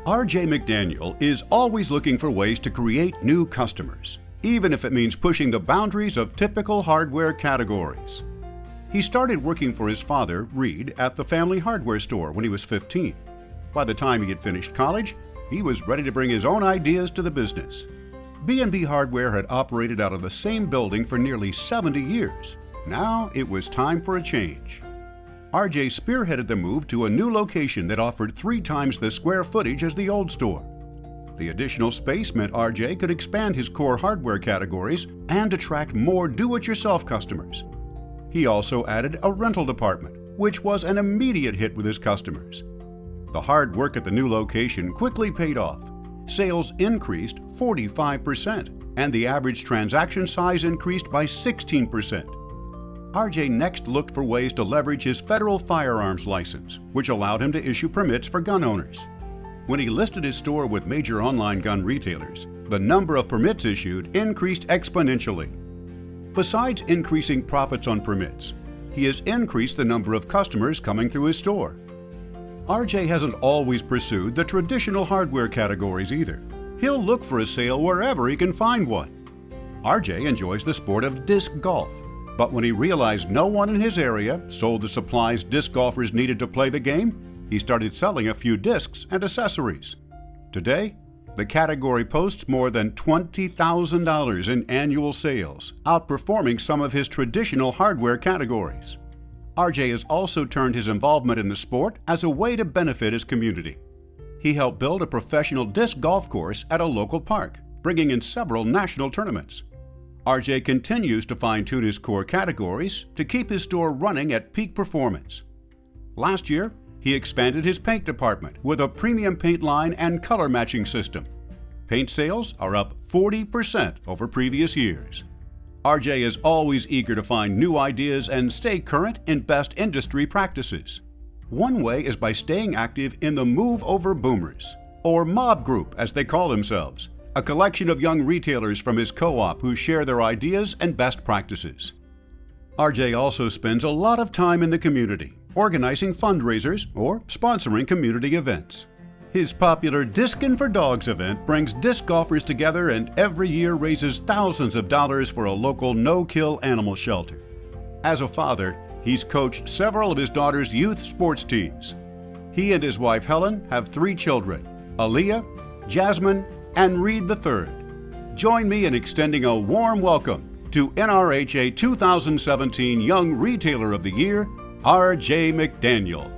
R.J. McDaniel is always looking for ways to create new customers, even if it means pushing the boundaries of typical hardware categories. He started working for his father, Reed, at the family hardware store when he was 15. By the time he had finished college, he was ready to bring his own ideas to the business. B&B Hardware had operated out of the same building for nearly 70 years. Now it was time for a change. R.J. spearheaded the move to a new location that offered 3 times the square footage as the old store. The additional space meant R.J. could expand his core hardware categories and attract more do-it-yourself customers. He also added a rental department, which was an immediate hit with his customers. The hard work at the new location quickly paid off. Sales increased 45%, and the average transaction size increased by 16%. R.J. next looked for ways to leverage his federal firearms license, which allowed him to issue permits for gun owners. When he listed his store with major online gun retailers, the number of permits issued increased exponentially. Besides increasing profits on permits, he has increased the number of customers coming through his store. R.J. hasn't always pursued the traditional hardware categories either. He'll look for a sale wherever he can find one. R.J. enjoys the sport of disc golf, but when he realized no one in his area sold the supplies disc golfers needed to play the game, he started selling a few discs and accessories. Today, the category posts more than $20,000 in annual sales, outperforming some of his traditional hardware categories. R.J. has also turned his involvement in the sport as a way to benefit his community. He helped build a professional disc golf course at a local park, bringing in several national tournaments. R.J. continues to fine-tune his core categories to keep his store running at peak performance. Last year, he expanded his paint department with a premium paint line and color matching system. Paint sales are up 40% over previous years. R.J. is always eager to find new ideas and stay current in best industry practices. One way is by staying active in the Move Over Boomers, or Mob Group as they call themselves, a collection of young retailers from his co-op who share their ideas and best practices. R.J. also spends a lot of time in the community, organizing fundraisers or sponsoring community events. His popular Discin' for Dogs event brings disc golfers together and every year raises thousands of dollars for a local no-kill animal shelter. As a father, he's coached several of his daughter's youth sports teams. He and his wife Helen have 3 children, Aaliyah, Jasmine, and Reed III. Join me in extending a warm welcome to NRHA 2017 Young Retailer of the Year, R.J. McDaniel.